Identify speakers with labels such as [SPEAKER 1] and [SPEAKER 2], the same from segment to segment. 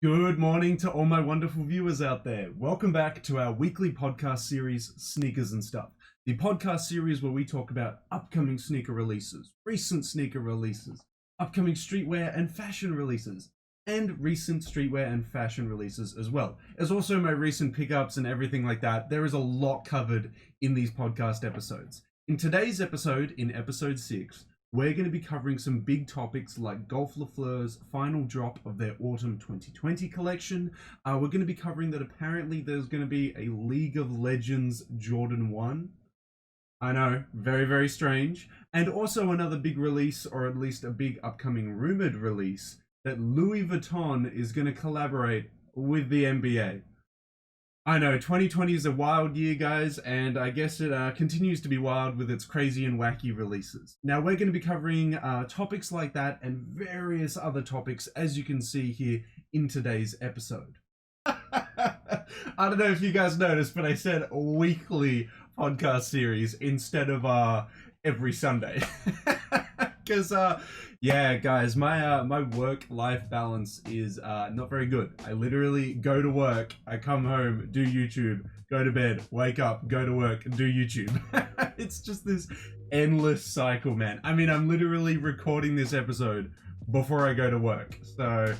[SPEAKER 1] Good morning to all my wonderful viewers out there. Welcome back to our weekly podcast series, Sneakers and Stuff. The podcast series where we talk about upcoming sneaker releases, recent sneaker releases, upcoming streetwear and fashion releases, and recent streetwear and fashion releases as well. As also my recent pickups and everything like that. There is a lot covered in these podcast episodes. In today's episode, in episode 6, we're going to be covering some big topics like Golf Le Fleur's final drop of their Autumn 2020 collection. We're going to be covering that apparently there's going to be a League of Legends Jordan 1. I know, very, very strange. And also another big release, or at least a big upcoming rumored release, that Louis Vuitton is going to collaborate with the NBA. I know, 2020 is a wild year, guys, and I guess it continues to be wild with its crazy and wacky releases. Now, we're going to be covering topics like that and various other topics, as you can see here in today's episode. I don't know if you guys noticed, but I said weekly podcast series instead of every Sunday. Because, yeah, guys, my work-life balance is not very good. I literally go to work, I come home, do YouTube, go to bed, wake up, go to work, do YouTube. It's just this endless cycle, man. I mean, I'm literally recording this episode before I go to work. So,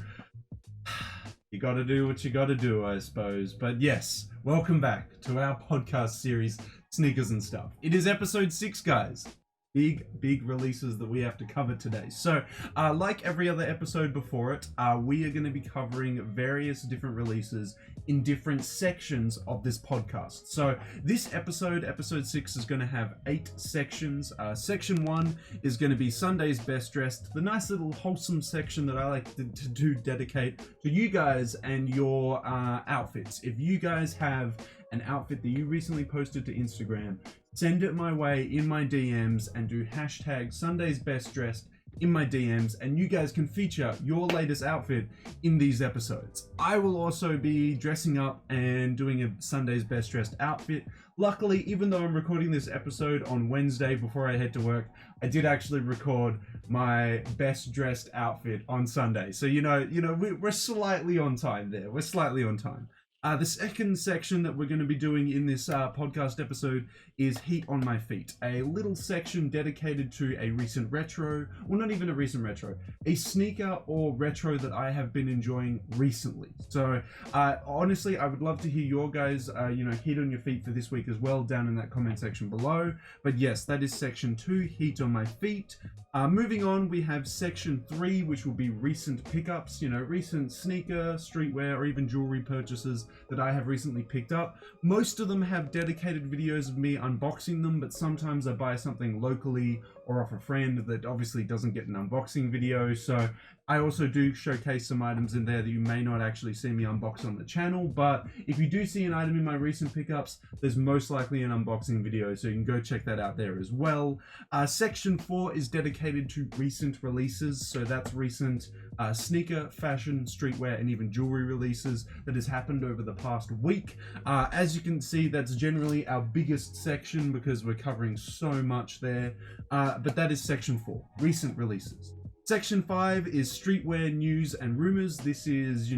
[SPEAKER 1] you gotta do what you gotta do, I suppose. But yes, welcome back to our podcast series, Sneakers and Stuff. It is episode 6, guys. Big releases that we have to cover today. So, like every other episode before it, we are going to be covering various different releases in different sections of this podcast. So, this episode 6, is going to have 8 sections. Section 1 is going to be Sunday's Best Dressed, the nice little wholesome section that I like to dedicate to you guys and your outfits. If you guys have an outfit that you recently posted to Instagram, send it my way in my DMs and do hashtag Sunday's Best Dressed in my DMs, and you guys can feature your latest outfit in these episodes. I will also be dressing up and doing a Sunday's Best Dressed outfit. Luckily, even though I'm recording this episode on Wednesday before I head to work, I did actually record my best dressed outfit on Sunday. So, we're slightly on time there. We're slightly on time. The second section that we're going to be doing in this podcast episode is Heat on My Feet, a little section dedicated to a recent retro, well, not even a recent retro, a sneaker or retro that I have been enjoying recently. So, honestly, I would love to hear your guys, heat on your feet for this week as well, down in that comment section below. But yes, that is section 2, Heat on My Feet. Moving on, we have section 3, which will be recent pickups, recent sneaker, streetwear, or even jewelry purchases that I have recently picked up. Most of them have dedicated videos of me unboxing them, but sometimes I buy something locally or off a friend that obviously doesn't get an unboxing video. So I also do showcase some items in there that you may not actually see me unbox on the channel, but if you do see an item in my recent pickups, there's most likely an unboxing video, so you can go check that out there as well. Section 4 is dedicated to recent releases, so that's recent sneaker, fashion, streetwear, and even jewelry releases that has happened over the past week. As you can see, that's generally our biggest section because we're covering so much there, but that is section 4, recent releases. Section 5 is streetwear news and rumors. This is,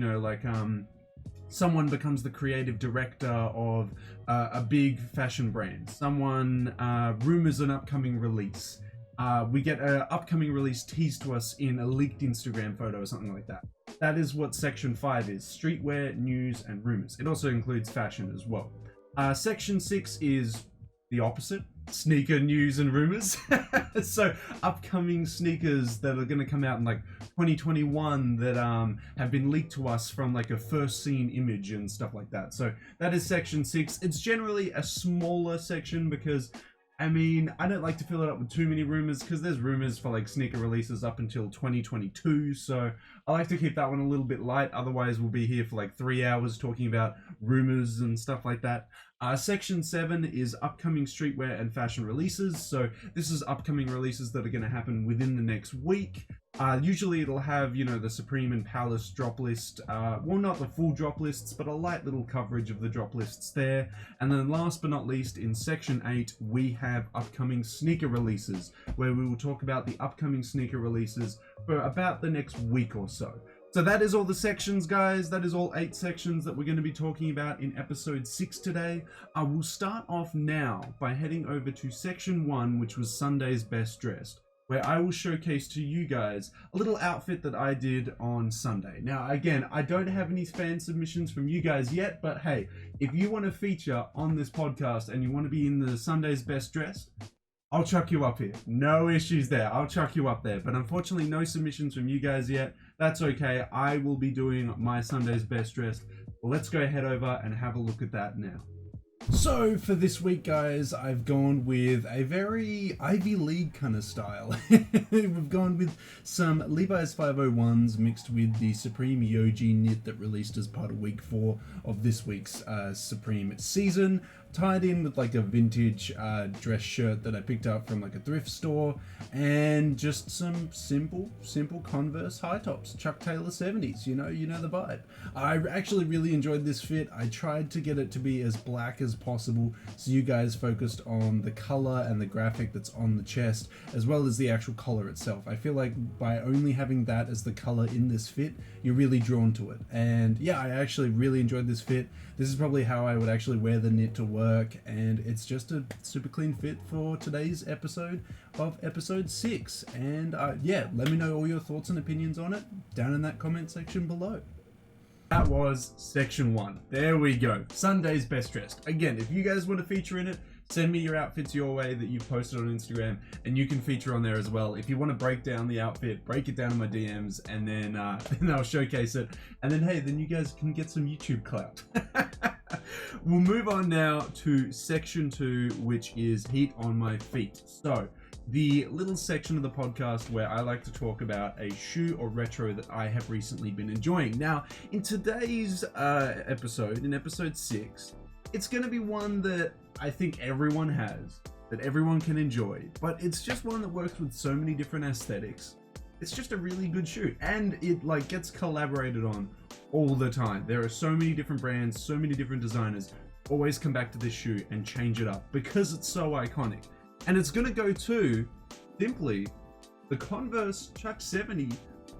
[SPEAKER 1] someone becomes the creative director of a big fashion brand. Someone rumors an upcoming release. We get an upcoming release teased to us in a leaked Instagram photo or something like that. That is what section 5 is, streetwear, news, and rumors. It also includes fashion as well. Section 6 is the opposite, sneaker news and rumors. So upcoming sneakers that are going to come out in 2021 that have been leaked to us from a first seen image and stuff like that. So that is section 6. It's generally a smaller section because I don't like to fill it up with too many rumors because there's rumors for sneaker releases up until 2022. So I like to keep that one a little bit light. Otherwise, we'll be here for 3 hours talking about rumors and stuff like that. Section 7 is upcoming streetwear and fashion releases. So this is upcoming releases that are going to happen within the next week. Usually it'll have, the Supreme and Palace drop list. Well, not the full drop lists, but a light little coverage of the drop lists there. And then last but not least, in section 8, we have upcoming sneaker releases, where we will talk about the upcoming sneaker releases for about the next week or so. So that is all the sections, guys. That is all 8 sections that we're going to be talking about in episode 6 today. I will start off now by heading over to section 1, which was Sunday's Best Dressed, where I will showcase to you guys a little outfit that I did on Sunday. Now, again, I don't have any fan submissions from you guys yet, but hey, if you want to feature on this podcast and you want to be in the Sunday's Best Dressed, I'll chuck you up here. No issues there. I'll chuck you up there. But unfortunately, no submissions from you guys yet. That's okay. I will be doing my Sunday's Best Dressed. Well, let's go head over and have a look at that now. So for this week, guys, I've gone with a very Ivy League kind of style. We've gone with some Levi's 501s mixed with the Supreme Yogi knit that released as part of week 4 of this week's Supreme season, tied in with like a vintage dress shirt that I picked up from like a thrift store, and just some simple Converse high tops, Chuck Taylor 70s. You know the vibe. I actually really enjoyed this fit. I tried to get it to be as black as possible, so you guys focused on the color and the graphic that's on the chest, as well as the actual collar itself. I feel like by only having that as the color in this fit, you're really drawn to it. And yeah, I actually really enjoyed this fit. This is probably how I would actually wear the knit to work, and it's just a super clean fit for today's episode of episode 6. And yeah, let me know all your thoughts and opinions on it down in that comment section below. That was section 1. There we go. Sunday's Best Dressed. Again, if you guys want to feature in it, send me your outfits your way that you've posted on Instagram, and you can feature on there as well. If you want to break down the outfit, break it down in my DMs, and then I'll showcase it. And then, hey, then you guys can get some YouTube clout. We'll move on now to section 2, which is heat on my feet. So the little section of the podcast where I like to talk about a shoe or retro that I have recently been enjoying. Now, in today's episode, in episode 6, it's going to be one that I think everyone has, that everyone can enjoy, but it's just one that works with so many different aesthetics. It's just a really good shoe, and it like gets collaborated on all the time. There are so many different brands, so many different designers always come back to this shoe and change it up because it's so iconic. And it's going to go to, simply, the Converse Chuck 70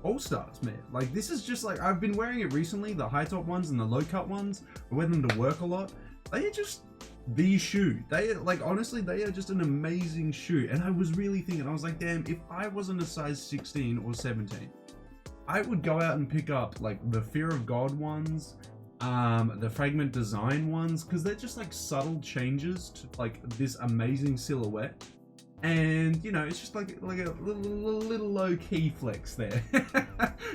[SPEAKER 1] All-Stars, man. Like, this is just like, I've been wearing it recently, the high top ones and the low cut ones. I wear them to work a lot. They are just the shoe. They are, like, honestly, they are just an amazing shoe. And I was really thinking, I was like, damn, if I wasn't a size 16 or 17, I would go out and pick up, like, the Fear of God ones, the Fragment Design ones, because they're just like subtle changes to like this amazing silhouette, and you know, it's just like a little low-key flex there.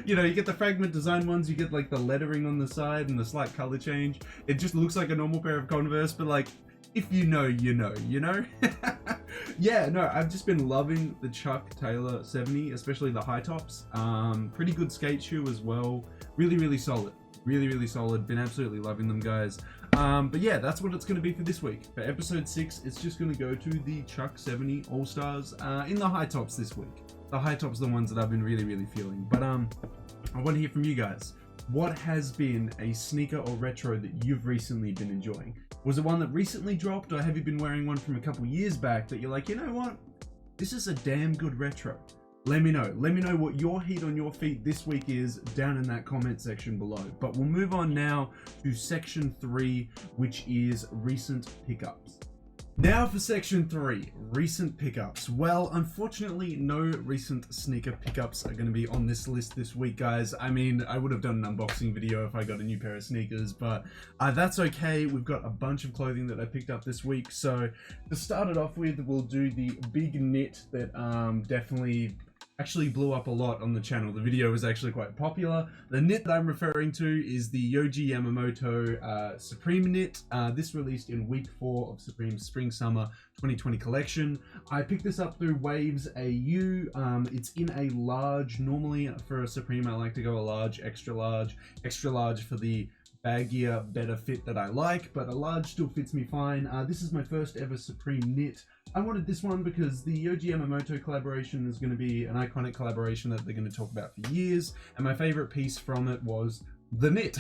[SPEAKER 1] You know, you get the Fragment Design ones, you get like the lettering on the side and the slight color change. It just looks like a normal pair of Converse, but like, if you know, you know. Yeah, no, I've just been loving the Chuck Taylor 70, especially the high tops. Pretty good skate shoe as well. Really solid. Really solid. Been absolutely loving them, guys. But yeah, that's what it's going to be for this week. For episode 6, it's just going to go to the Chuck 70 All-Stars in the high tops this week. The high tops are the ones that I've been really feeling. But I want to hear from you guys. What has been a sneaker or retro that you've recently been enjoying? Was it one that recently dropped, or have you been wearing one from a couple years back that you're like, you know what? This is a damn good retro. Let me know. Let me know what your heat on your feet this week is down in that comment section below. But we'll move on now to section 3, which is recent pickups. Now for section 3, recent pickups. Well, unfortunately, no recent sneaker pickups are going to be on this list this week, guys. I mean, I would have done an unboxing video if I got a new pair of sneakers, but that's okay. We've got a bunch of clothing that I picked up this week. So to start it off with, we'll do the big knit that definitely actually blew up a lot on the channel. The video was actually quite popular. The knit that I'm referring to is the Yohji Yamamoto Supreme knit. This released in week 4 of Supreme's Spring Summer 2020 collection. I picked this up through Waves AU. It's in a large. Normally for a Supreme, I like to go a large, extra large for the baggier, better fit that I like, but a large still fits me fine. This is my first ever Supreme knit. I wanted this one because the Yohji Yamamoto collaboration is going to be an iconic collaboration that they're going to talk about for years, and my favorite piece from it was the knit.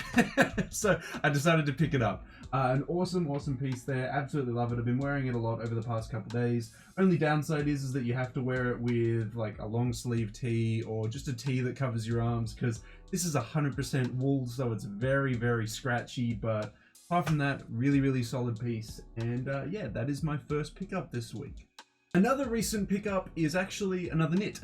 [SPEAKER 1] So I decided to pick it up. An awesome piece there. Absolutely love it. I've been wearing it a lot over the past couple of days. Only downside is that you have to wear it with like a long sleeve tee or just a tee that covers your arms, because this is 100% wool, so it's very scratchy. But apart from that, really solid piece. And yeah, that is my first pickup this week. Another recent pickup is actually another knit.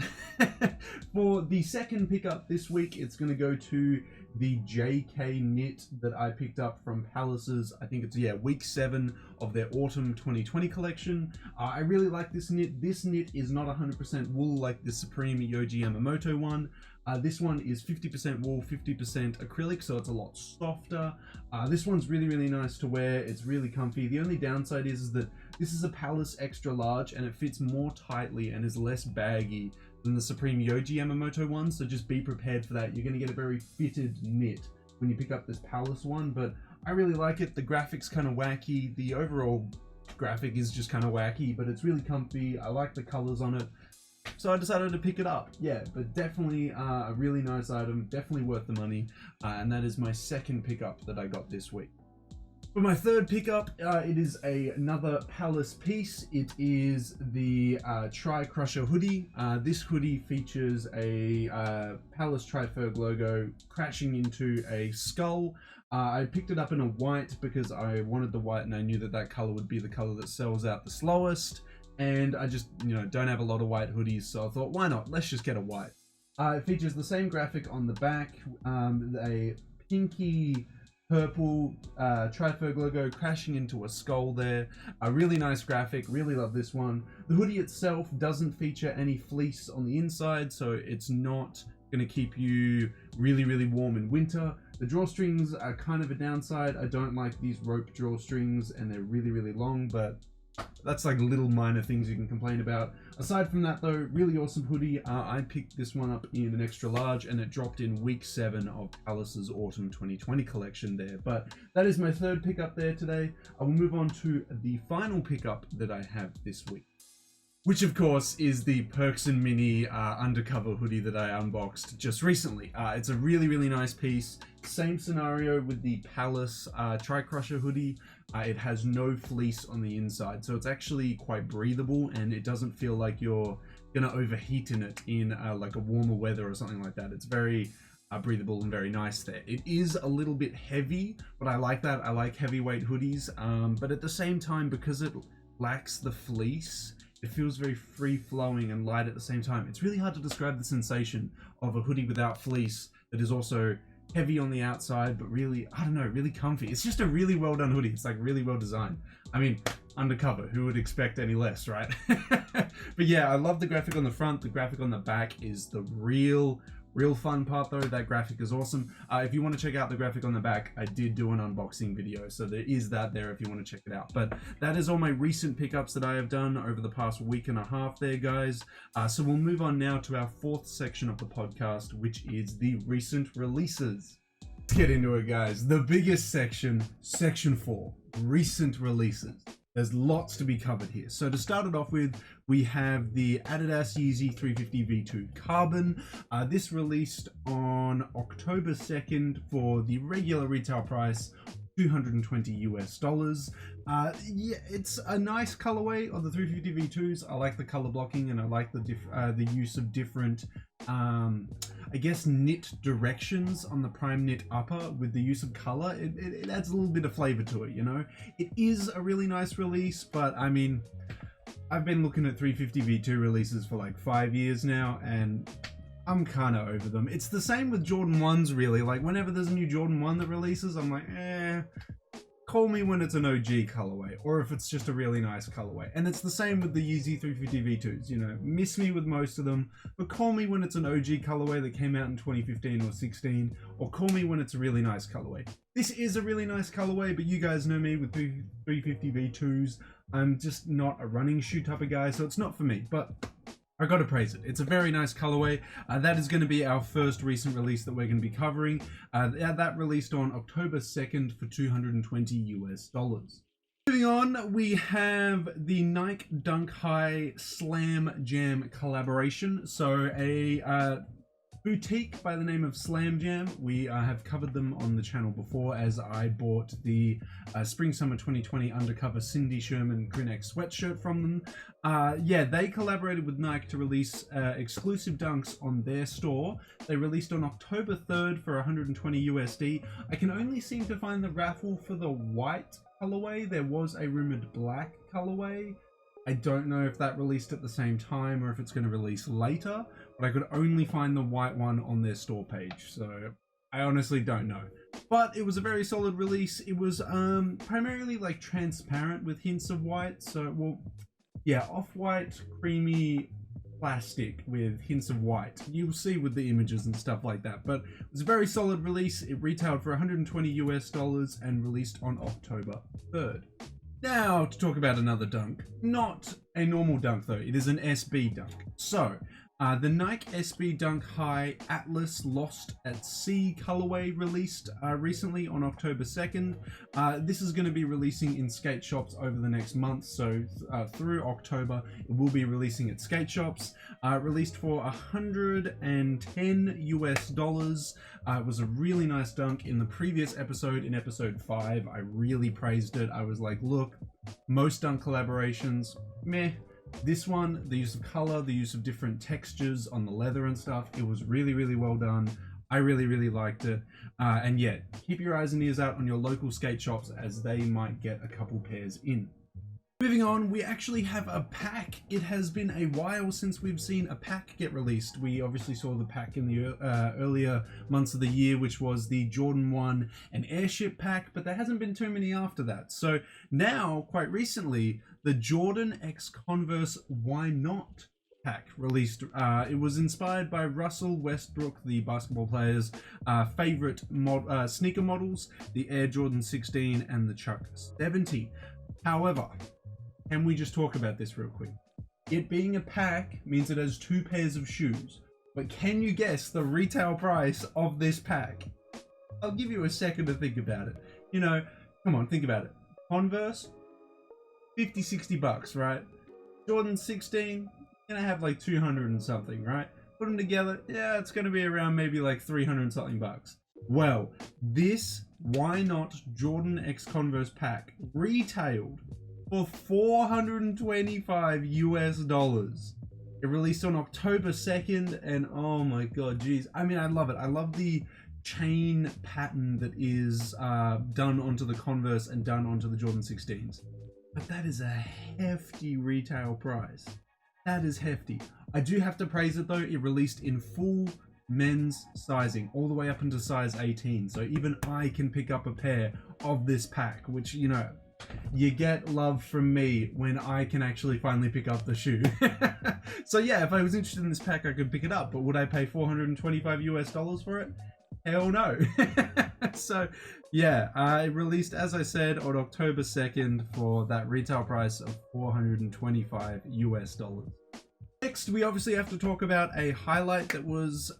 [SPEAKER 1] For the second pickup this week, it's going to go to the JK knit that I picked up from Palace's, I think it's, week 7 of their Autumn 2020 collection. I really like this knit. This knit is not 100% wool like the Supreme Yohji Yamamoto one. This one is 50% wool, 50% acrylic, so it's a lot softer. This one's really nice to wear. It's really comfy. The only downside is that this is a Palace extra large and it fits more tightly and is less baggy than the Supreme Yohji Yamamoto one, so just be prepared for that. You're going to get a very fitted knit when you pick up this Palace one, but I really like it. The graphics kind of wacky. The overall graphic is just kind of wacky, but it's really comfy. I like the colors on it, so I decided to pick it up. Yeah, but definitely a really nice item, definitely worth the money, and that is my second pickup that I got this week. For my third pickup, it is another Palace piece. It is the Tri-Crusher hoodie. This hoodie features a Palace Tri-Ferg logo crashing into a skull. I picked it up in a white because I wanted the white and I knew that that color would be the color that sells out the slowest. And I just, don't have a lot of white hoodies, so I thought, why not? Let's just get a white. It features the same graphic on the back, a pinky purple Tri-Ferg logo crashing into a skull there. A really nice graphic, really love this one. The hoodie itself doesn't feature any fleece on the inside, so it's not going to keep you really warm in winter. The drawstrings are kind of a downside. I don't like these rope drawstrings and they're really long, but that's like little minor things you can complain about. Aside from that though, really awesome hoodie. I picked this one up in an extra large and it dropped in week 7 of Palace's Autumn 2020 collection there. But that is my third pickup there today. I will move on to the final pickup that I have this week, which of course is the Perks and Mini undercover hoodie that I unboxed just recently. It's a really nice piece. Same scenario with the Palace Tri-Crusher hoodie. It has no fleece on the inside, so it's actually quite breathable and it doesn't feel like you're gonna overheat in it in like a warmer weather or something like that. It's very breathable and very nice there. It is a little bit heavy, but I like that. I like heavyweight hoodies, but at the same time, because it lacks the fleece, it feels very free-flowing and light at the same time. It's really hard to describe the sensation of a hoodie without fleece that is also heavy on the outside, but really, I don't know, really comfy. It's just a really well done hoodie. It's like really well designed. I mean, undercover, who would expect any less, right? But yeah, I love the graphic on the front. The graphic on the back is the real fun part though. That graphic is awesome. If you want to check out the graphic on the back, I did do an unboxing video, so there is that there if you want to check it out. But that is all my recent pickups that I have done over the past week and a half there, guys. So we'll move on now to our fourth section of the podcast, which is the recent releases. Let's get into it, guys. The biggest section, section 4, recent releases. There's lots to be covered here. So to start it off with, we have the Adidas Yeezy 350 V2 Carbon. This released on October 2nd for the regular retail price, $220 US. Yeah, it's a nice colorway of the 350 V2s. I like the color blocking and I like the use of different I guess knit directions on the prime knit upper with the use of color. It adds a little bit of flavor to it, It is a really nice release, but I mean, I've been looking at 350 V2 releases for like 5 years now and I'm kind of over them. It's the same with Jordan 1s really. Like whenever there's a new Jordan 1 that releases, I'm like, call me when it's an OG colorway or if it's just a really nice colorway. And it's the same with the Yeezy 350 V2s, miss me with most of them, but call me when it's an OG colorway that came out in 2015 or 16, or call me when it's a really nice colorway. This is a really nice colorway, but you guys know me with 350 V2s. I'm just not a running shoe type of guy, so it's not for me, but I gotta praise it. It's a very nice colorway. That is going to be our first recent release that we're going to be covering. That released on October 2nd for $220 US. Moving on, we have the Nike Dunk High Slam Jam collaboration. So a boutique by the name of Slam Jam. We have covered them on the channel before, as I bought the Spring Summer 2020 Undercover Cindy Sherman crew-neck sweatshirt from them. Yeah, they collaborated with Nike to release exclusive dunks on their store. They released on October 3rd for 120 USD. I can only seem to find the raffle for the white colorway. There was a rumored black colorway. I don't know if that released at the same time or if it's going to release later, but I could only find the white one on their store page, so I honestly don't know. But it was a very solid release. It was primarily like transparent with hints of white, so well, yeah, off-white, creamy plastic with hints of white. You'll see with the images and stuff like that, but it was a very solid release. It retailed for 120 US dollars and released on October 3rd. Now to talk about another dunk. Not a normal dunk though, it is an SB dunk. So, the Nike SB Dunk High Atlas Lost at Sea colorway released recently on October 2nd. This is going to be releasing in skate shops over the next month, so through October it will be releasing at skate shops. Released for 110 US dollars. It was a really nice dunk. In the previous episode, in episode 5, I really praised it. I was like, look, most dunk collaborations, meh. This one, the use of color, the use of different textures on the leather and stuff, it was really, really well done. I really, really liked it. And yeah, keep your eyes and ears out on your local skate shops, as they might get a couple pairs in. Moving on, we actually have a pack. It has been a while since we've seen a pack get released. We obviously saw the pack in the earlier months of the year, which was the Jordan 1 and Airship pack, but there hasn't been too many after that. So now, quite recently, the Jordan x Converse Why Not pack released. It was inspired by Russell Westbrook, the basketball player's favorite sneaker models, the Air Jordan 16 and the Chuck 70. However, can we just talk about this real quick? It being a pack means it has 2 pairs of shoes, but can you guess the retail price of this pack? I'll give you a second to think about it. You know, come on, think about it. Converse, 50, 60 bucks, right? Jordan 16, gonna have like 200 and something, right? Put them together, yeah, it's gonna be around maybe like 300 and something bucks. Well, this Why Not Jordan x Converse pack retailed for 425 US dollars. It released on October 2nd, and oh my god, geez. I mean, I love it. I love the chain pattern that is done onto the Converse and done onto the Jordan 16s. But that is a hefty retail price. That is hefty. I do have to praise it though. It released in full men's sizing all the way up into size 18, so even I can pick up a pair of this pack, which, you know, you get love from me when I can actually finally pick up the shoe. So yeah, if I was interested in this pack, I could pick it up, but would I pay 425 US dollars for it? Hell no. So yeah, it released, as I said, on October 2nd for that retail price of 425 US dollars. Next, we obviously have to talk about a highlight that was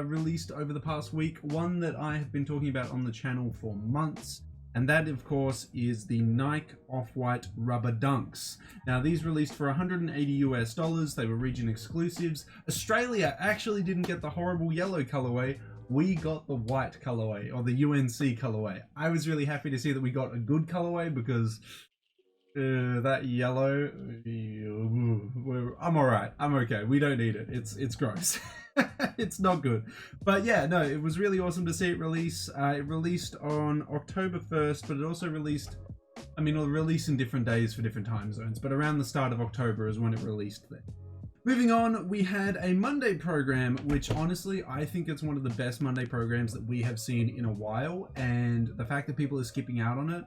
[SPEAKER 1] released over the past week, one that I have been talking about on the channel for months, and that, of course, is the Nike Off-White Rubber Dunks. Now, these released for 180 US dollars. They were region exclusives. Australia actually didn't get the horrible yellow colorway. We got the white colorway, or the UNC colorway. I was really happy to see that we got a good colorway, because that yellow, I'm alright, I'm okay, we don't need it, it's gross. It's not good. But yeah, no, it was really awesome to see it release. It released on October 1st, but it also released, I mean, it'll release in different days for different time zones, but around the start of October is when it released there. Moving on, we had a Monday program, which honestly, I think it's one of the best Monday programs that we have seen in a while, and the fact that people are skipping out on it,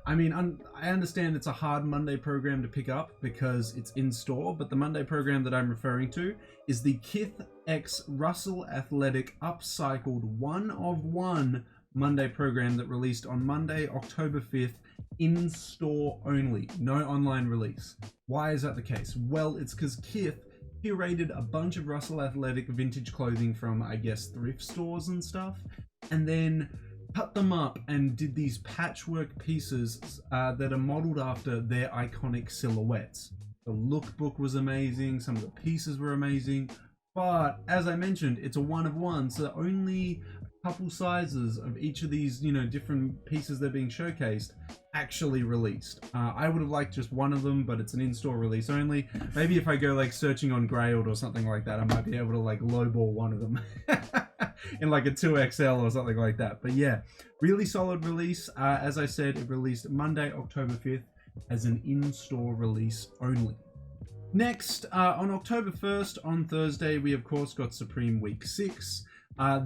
[SPEAKER 1] I mean, I understand it's a hard Monday program to pick up because it's in store, but the Monday program that I'm referring to is the Kith X Russell Athletic Upcycled 1 of 1 Monday program that released on Monday, October 5th, in store only, no online release. Why is that the case? Well, it's because Kith curated a bunch of Russell Athletic vintage clothing from, I guess, thrift stores and stuff, and then cut them up and did these patchwork pieces that are modeled after their iconic silhouettes. The lookbook was amazing, some of the pieces were amazing, But as I mentioned, it's a one of one, so only a couple sizes of each of these, you know, different pieces that are being showcased actually released. I would have liked just one of them, but it's an in-store release only. Maybe if I go like searching on Grailed or something like that, I might be able to like lowball one of them in like a 2XL or something like that. But yeah, really solid release. As I said, it released Monday, October 5th as an in-store release only. Next, on October 1st, on Thursday, we of course got Supreme Week 6.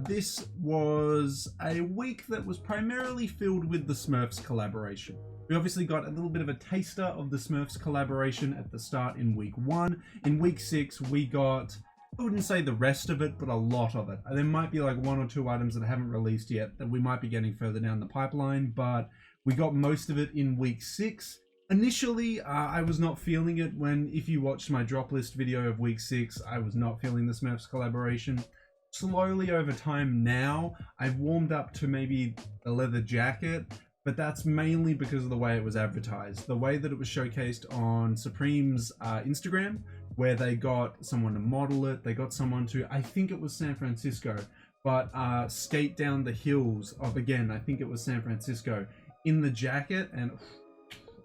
[SPEAKER 1] This was a week that was primarily filled with the Smurfs collaboration. We obviously got a little bit of a taster of the Smurfs collaboration at the start in week 1. In week 6, we got, I wouldn't say the rest of it, but a lot of it. There might be like 1 or 2 items that haven't released yet that we might be getting further down the pipeline, but we got most of it in week 6. Initially, I was not feeling it if you watched my drop list video of week 6, I was not feeling the Smurfs collaboration. Slowly over time now, I've warmed up to maybe the leather jacket, but that's mainly because of the way it was advertised. The way that it was showcased on Supreme's Instagram, where they got someone to model it, they got someone to, I think it was San Francisco, but skate down the hills of, again, I think it was San Francisco, in the jacket, and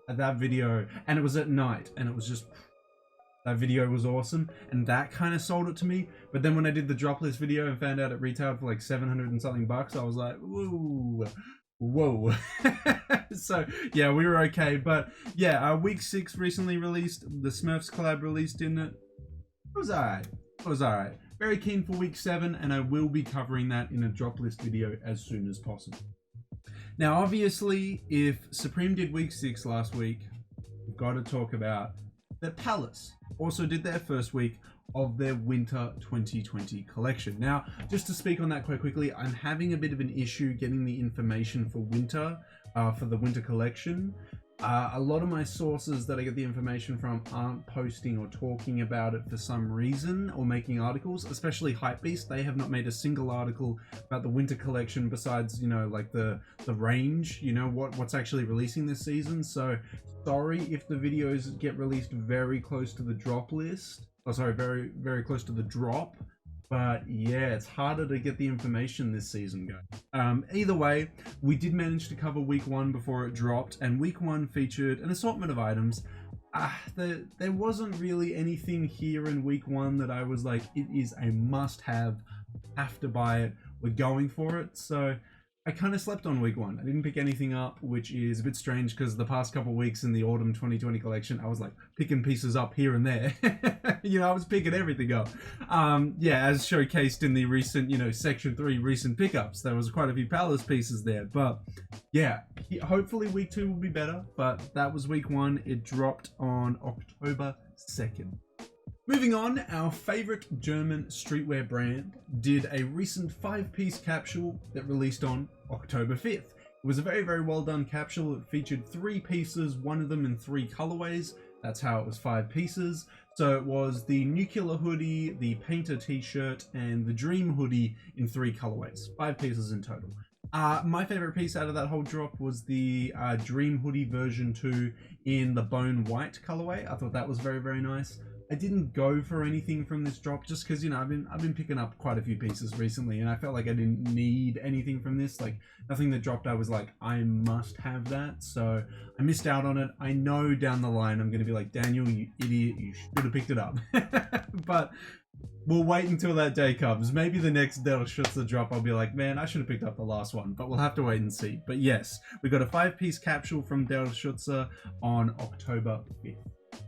[SPEAKER 1] that video, and it was at night, and it was just, that video was awesome, and that kind of sold it to me. But then when I did the drop list video and found out it retailed for like 700 and something bucks, I was like, whoa. So yeah, we were okay. But yeah, week 6 recently released, the Smurfs collab released in it. It was alright. Very keen for week 7, and I will be covering that in a drop list video as soon as possible. Now obviously, if Supreme did week 6 last week, we've got to talk about that Palace also did their first week of their Winter 2020 collection. Now, just to speak on that quite quickly, I'm having a bit of an issue getting the information for winter, for the winter collection. A lot of my sources that I get the information from aren't posting or talking about it for some reason, or making articles, especially Hypebeast. They have not made a single article about the winter collection besides, you know, like the range, you know, what's actually releasing this season. So sorry if the videos get released very close to the drop list. Oh, sorry, very, very close to the drop. But yeah, it's harder to get the information this season, guys. Either way, we did manage to cover week 1 before it dropped, and week 1 featured an assortment of items. There wasn't really anything here in week 1 that I was like, it is a must-have, have to buy it, we're going for it. So I kind of slept on week 1. I didn't pick anything up, which is a bit strange because the past couple of weeks in the Autumn 2020 collection, I was like picking pieces up here and there. You know, I was picking everything up. Yeah, as showcased in the recent, you know, section 3 recent pickups, there was quite a few Palace pieces there. But yeah, hopefully week 2 will be better. But that was week 1. It dropped on October 2nd. Moving on, our favorite German streetwear brand did a recent 5-piece capsule that released on October 5th. It was a very, very well done capsule. It featured 3 pieces, one of them in 3 colorways. That's how it was 5 pieces. So it was the Nuclear hoodie, the Painter t-shirt, and the Dream hoodie in 3 colorways. 5 pieces in total. My favorite piece out of that whole drop was the Dream hoodie version 2 in the Bone White colorway. I thought that was very, very nice. I didn't go for anything from this drop just because, you know, I've been picking up quite a few pieces recently, and I felt like I didn't need anything from this. Like, nothing that dropped I was like, I must have that. So I missed out on it. I know down the line I'm going to be like, Daniel, you idiot, you should have picked it up. But we'll wait until that day comes. Maybe the next derschutze drop I'll be like, man, I should have picked up the last one, but we'll have to wait and see. But yes, we got a 5-piece capsule from derschutze on October 5th.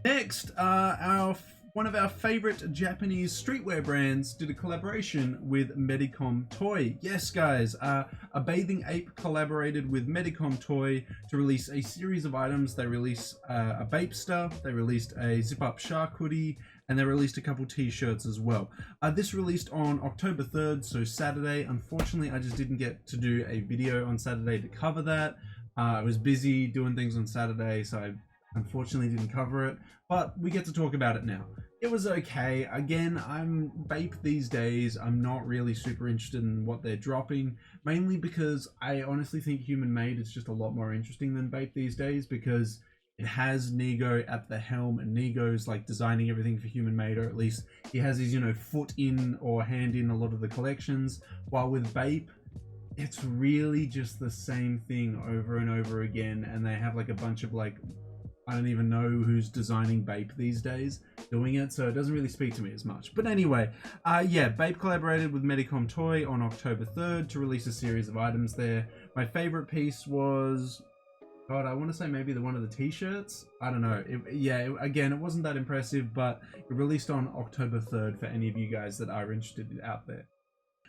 [SPEAKER 1] Next, one of our favorite Japanese streetwear brands did a collaboration with Medicom Toy. Yes, guys, a Bathing Ape collaborated with Medicom Toy to release a series of items. They released a Bapester, they released a zip-up shark hoodie, and they released a couple t-shirts as well. This released on October 3rd, so Saturday. Unfortunately, I just didn't get to do a video on Saturday to cover that. I was busy doing things on Saturday, so I unfortunately didn't cover it, but we get to talk about it now. It was okay. Again, I'm Bape these days. I'm not really super interested in what they're dropping, mainly because I honestly think Human Made is just a lot more interesting than Bape these days, because It has Nigo at the helm, and Nigo's like designing everything for Human Made, or at least he has his, you know, foot in or hand in a lot of the collections. While with Bape, it's really just the same thing over and over again, and they have like a bunch of like, I don't even know who's designing Bape these days doing it, so it doesn't really speak to me as much. But anyway, yeah, Bape collaborated with Medicom Toy on October 3rd to release a series of items there. My favorite piece was, God, I want to say maybe one of the t-shirts. I don't know. Again, it wasn't that impressive, but it released on October 3rd for any of you guys that are interested out there.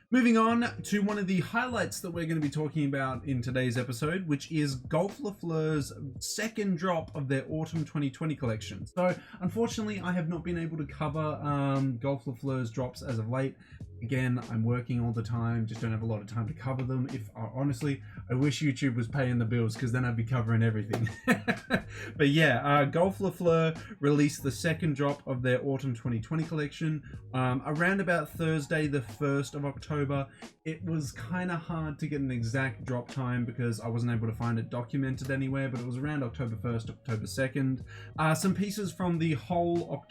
[SPEAKER 1] Moving on to one of the highlights that we're going to be talking about in today's episode, which is Golf Le Fleur's second drop of their Autumn 2020 collection. So, unfortunately, I have not been able to cover Golf Le Fleur's drops as of late. Again, I'm working all the time, just don't have a lot of time to cover them. Honestly, I wish YouTube was paying the bills, because then I'd be covering everything. But yeah, Golf Le Fleur released the second drop of their Autumn 2020 collection around about Thursday, the 1st of October. It was kind of hard to get an exact drop time because I wasn't able to find it documented anywhere, but it was around October 1st, October 2nd. Some pieces from the whole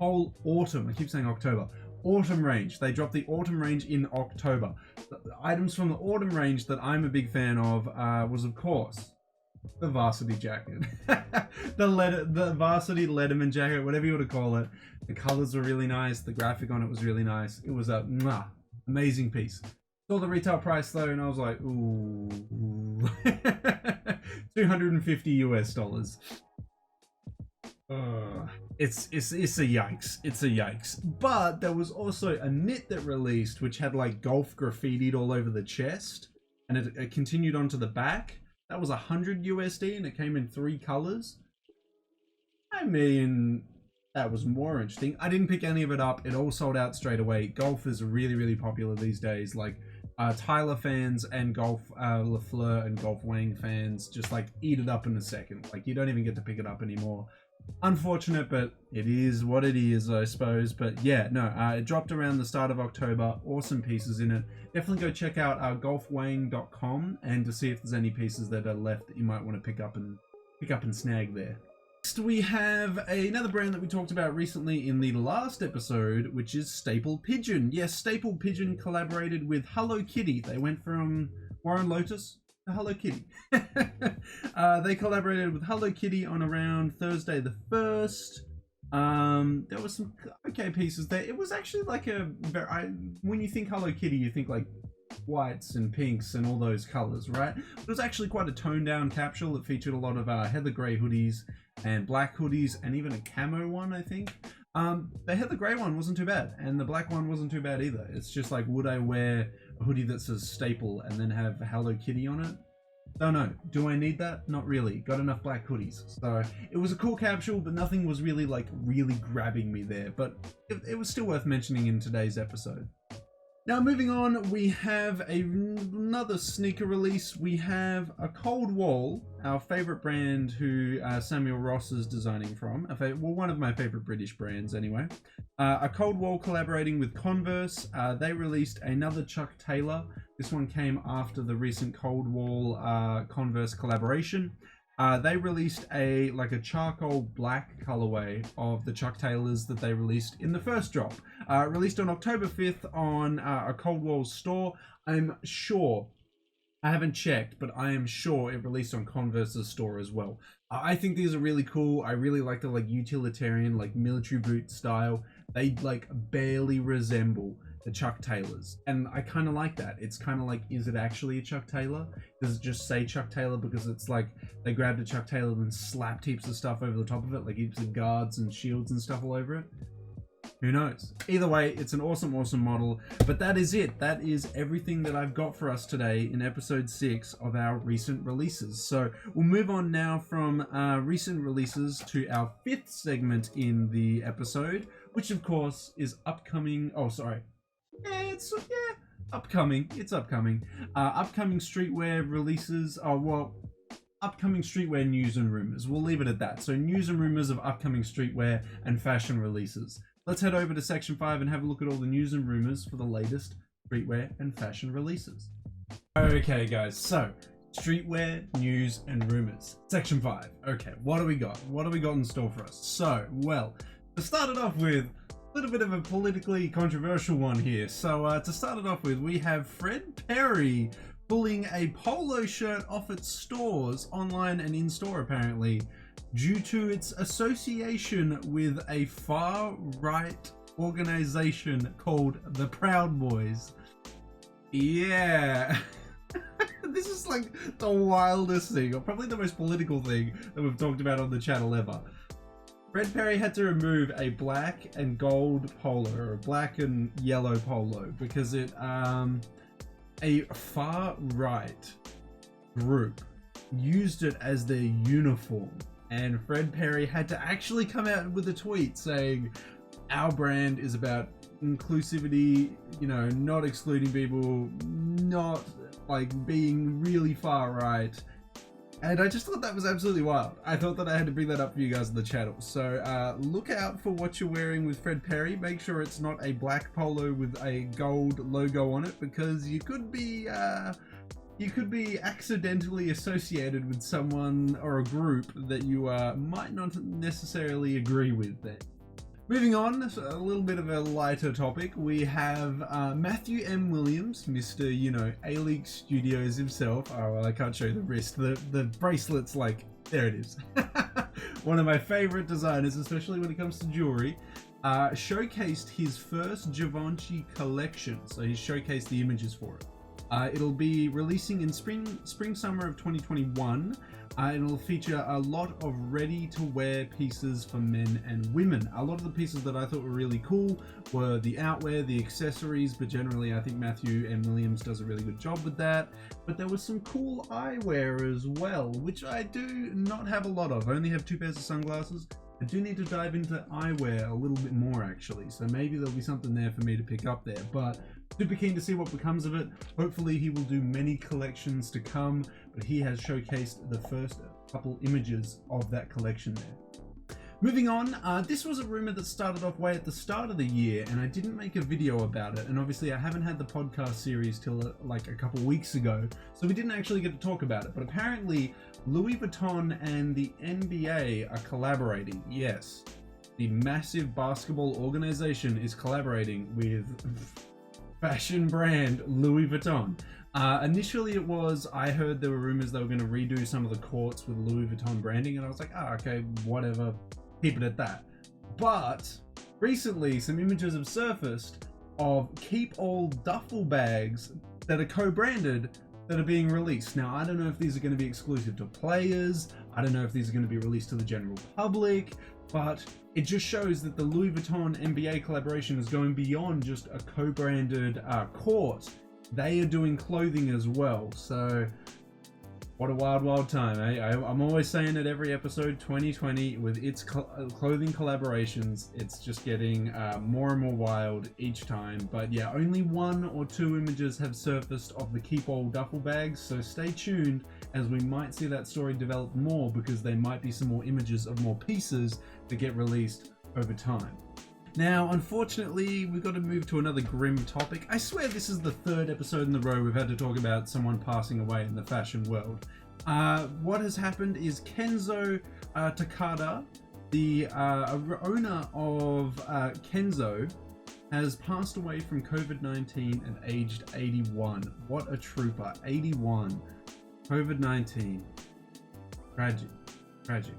[SPEAKER 1] Autumn, I keep saying October. Autumn range. They dropped the Autumn range in October. The items from the Autumn range that I'm a big fan of was, of course, the varsity jacket. the varsity Letterman jacket, whatever you want to call it. The colors were really nice. The graphic on it was really nice. It was a amazing piece. Saw the retail price though, and I was like, ooh. $250 US. It's a yikes. It's a yikes. But there was also a knit that released which had like golf graffitied all over the chest, and it continued onto the back. That was 100 USD, and it came in 3 colors. I mean, that was more interesting. I didn't pick any of it up. It all sold out straight away. Golf is really, really popular these days. Like Tyler fans and Golf Le Fleur and Golf Wang fans just like eat it up in a second. Like you don't even get to pick it up anymore. Unfortunate, but it is what it is, I suppose. But yeah, no, it dropped around the start of October. Awesome pieces in it. Definitely go check out golfwang.com and to see if there's any pieces that are left that you might want to pick up and snag there. Next, we have another brand that we talked about recently in the last episode, which is Staple Pigeon. Yes, Staple Pigeon collaborated with Hello Kitty. They went from Warren Lotus to Hello Kitty. They collaborated with Hello Kitty on around Thursday the 1st. There were some okay pieces there. It was actually like when you think Hello Kitty, you think like whites and pinks and all those colors, right? It was actually quite a toned down capsule. It featured a lot of heather gray hoodies and black hoodies and even a camo one, I think. The heather gray one wasn't too bad, and the black one wasn't too bad either. It's just like, would I wear a hoodie that says Staple and then have Hello Kitty on it? Don't know. Do I need that? Not really. Got enough black hoodies. So it was a cool capsule, but nothing was really grabbing me there. But it was still worth mentioning in today's episode. Now moving on, we have another sneaker release. We have a Cold Wall, our favorite brand who Samuel Ross is designing from. One of my favorite British brands anyway. A Cold Wall collaborating with Converse. They released another Chuck Taylor. This one came after the recent Cold Wall Converse collaboration. They released a charcoal black colorway of the Chuck Taylors that they released in the first drop. Released on October 5th on a Cold Wall store. I'm sure, I haven't checked, but I am sure it released on Converse's store as well. I think these are really cool. I really like the utilitarian, military boot style. They barely resemble the Chuck Taylors, and I kind of like that. It's kind of like, is it actually a Chuck Taylor? Does it just say Chuck Taylor because it's like they grabbed a Chuck Taylor and slapped heaps of stuff over the top of it, like heaps of guards and shields and stuff all over it? Who knows? Either way, it's an awesome model. But that is it. That is everything that I've got for us today in episode 6 of our recent releases. So we'll move on now from recent releases to our 5th segment in the episode, which of course is upcoming. Oh, sorry. Upcoming. It's upcoming. Upcoming streetwear releases. Upcoming streetwear news and rumors. We'll leave it at that. So news and rumors of upcoming streetwear and fashion releases. Let's head over to section 5 and have a look at all the news and rumors for the latest streetwear and fashion releases. Okay guys, so Streetwear, news, and rumors. Section 5. Okay, what do we got? What do we got in store for us? So, well, to start it off with, a little bit of a politically controversial one here. So, to start it off with, we have Fred Perry pulling a polo shirt off its stores, online and in-store apparently, due to its association with a far-right organization called the Proud Boys. Yeah. This is like the wildest thing, or probably the most political thing that we've talked about on the channel ever. Fred Perry had to remove a black and gold polo, or a black and yellow polo, because it, a far-right group used it as their uniform. And Fred Perry had to actually come out with a tweet saying, our brand is about inclusivity, you know, not excluding people, not like being really far right. And I just thought that was absolutely wild. I thought that I had to bring that up for you guys on the channel. So look out for what you're wearing with Fred Perry. Make sure it's not a black polo with a gold logo on it, because you could be accidentally associated with someone or a group that you might not necessarily agree with there. Moving on, a little bit of a lighter topic, we have Matthew M. Williams, Mr. You know, A-League Studios himself. Oh, well, I can't show you the wrist. The bracelet's like, there it is. One of my favorite designers, especially when it comes to jewelry, showcased his first Givenchy collection. So he showcased the images for it. It'll be releasing in spring-summer of 2021. It'll feature a lot of ready-to-wear pieces for men and women. A lot of the pieces that I thought were really cool were the outwear, the accessories, but generally I think Matthew M. Williams does a really good job with that. But there was some cool eyewear as well, which I do not have a lot of. I only have 2 pairs of sunglasses. I do need to dive into eyewear a little bit more actually, so maybe there'll be something there for me to pick up there, but super keen to see what becomes of it. Hopefully he will do many collections to come, but he has showcased the first couple images of that collection there. Moving on, this was a rumor that started off way at the start of the year, and I didn't make a video about it, and obviously I haven't had the podcast series till like a couple weeks ago, so we didn't actually get to talk about it, but apparently Louis Vuitton and the NBA are collaborating. Yes, the massive basketball organization is collaborating with fashion brand Louis Vuitton. Initially it was, I heard there were rumors they were going to redo some of the courts with Louis Vuitton branding, and I was like, okay, whatever, keep it at that. But recently some images have surfaced of keep all duffel bags that are co-branded that are being released. Now, I don't know if these are going to be exclusive to players, I don't know if these are going to be released to the general public, but it just shows that the Louis Vuitton NBA collaboration is going beyond just a co-branded court. They are doing clothing as well, so what a wild, wild time, eh? I'm always saying it every episode, 2020, with its clothing collaborations, it's just getting more and more wild each time. But yeah, only 1 or 2 images have surfaced of the keep all duffel bags, so stay tuned as we might see that story develop more, because there might be some more images of more pieces that get released over time. Now, unfortunately, we've got to move to another grim topic. I swear this is the 3rd episode in a row we've had to talk about someone passing away in the fashion world. What has happened is Kenzo Takada, the owner of Kenzo, has passed away from COVID-19 at aged 81. What a trooper, 81. COVID-19. Tragic, tragic.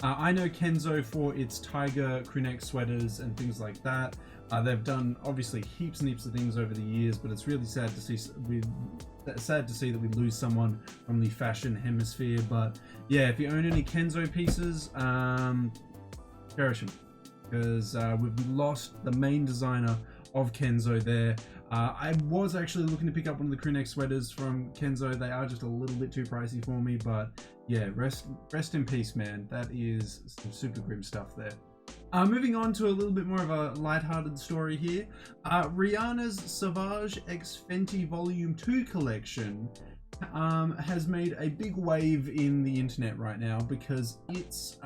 [SPEAKER 1] I know Kenzo for its tiger crewneck sweaters and things like that. They've done obviously heaps and heaps of things over the years, but it's really sad to see that we lose someone from the fashion hemisphere. But yeah, if you own any Kenzo pieces, cherish them, because we've lost the main designer of Kenzo there. I was actually looking to pick up one of the crewneck sweaters from Kenzo. They are just a little bit too pricey for me, but yeah, rest in peace, man. That is some super grim stuff there. Moving on to a little bit more of a lighthearted story here. Rihanna's Sauvage X Fenty Volume 2 collection has made a big wave in the internet right now, because its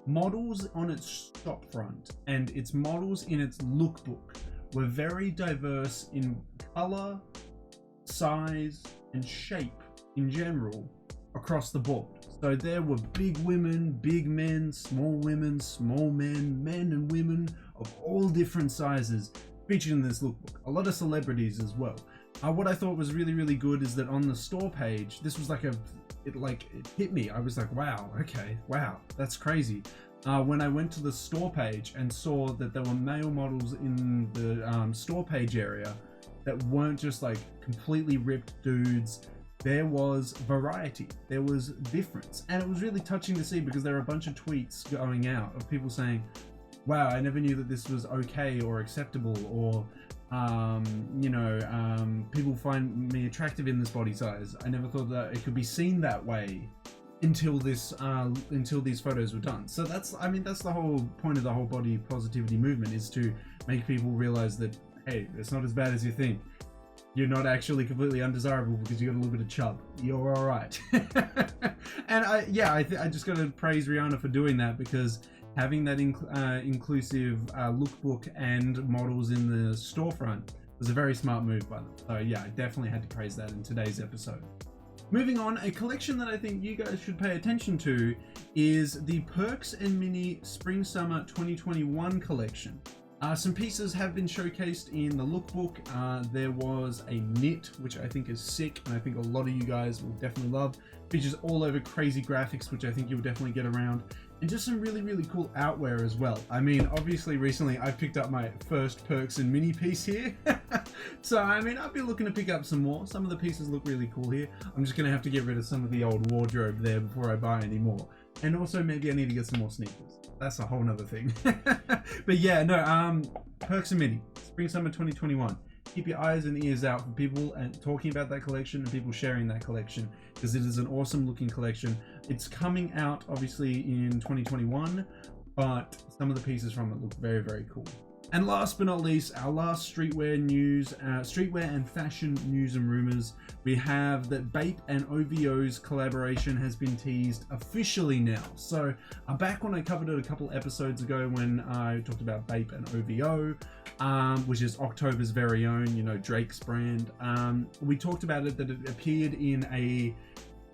[SPEAKER 1] models on its shop front and its models in its lookbook were very diverse in color, size, and shape in general across the board. So there were big women, big men, small women, small men, men and women of all different sizes featured in this lookbook. A lot of celebrities as well. What I thought was really, really good is that on the store page, this was like it hit me. I was like, wow, okay, wow, that's crazy. When I went to the store page and saw that there were male models in the store page area that weren't just like completely ripped dudes, there was variety, there was difference. And it was really touching to see, because there were a bunch of tweets going out of people saying, wow, I never knew that this was okay or acceptable, or people find me attractive in this body size. I never thought that it could be seen that way until these photos were done. So that's the whole point of the whole body positivity movement, is to make people realize that, hey, it's not as bad as you think. You're not actually completely undesirable because you got a little bit of chub. You're all right. And I just got to praise Rihanna for doing that, because having that inclusive lookbook and models in the storefront was a very smart move by them. So yeah, I definitely had to praise that in today's episode. Moving on, a collection that I think you guys should pay attention to is the Perks and Mini Spring Summer 2021 collection. Some pieces have been showcased in the lookbook. There was a knit, which I think is sick, and I think a lot of you guys will definitely love. Features all over crazy graphics, which I think you'll definitely get around. And just some really, really cool outwear as well. I mean, obviously recently I picked up my first Perks and Mini piece here. So, I mean, I'll be looking to pick up some more. Some of the pieces look really cool here. I'm just going to have to get rid of some of the old wardrobe there before I buy any more. And also maybe I need to get some more sneakers. That's a whole nother thing. But yeah, no, Perks and Mini, Spring Summer 2021. Keep your eyes and ears out for people and talking about that collection and people sharing that collection, because it is an awesome looking collection. It's coming out obviously in 2021, but some of the pieces from it look very, very cool. And last but not least, our last streetwear news, streetwear and fashion news and rumors. We have that Bape and OVO's collaboration has been teased officially now. So back when I covered it a couple episodes ago, when I talked about Bape and OVO, which is October's very own, Drake's brand, we talked about it, that it appeared in a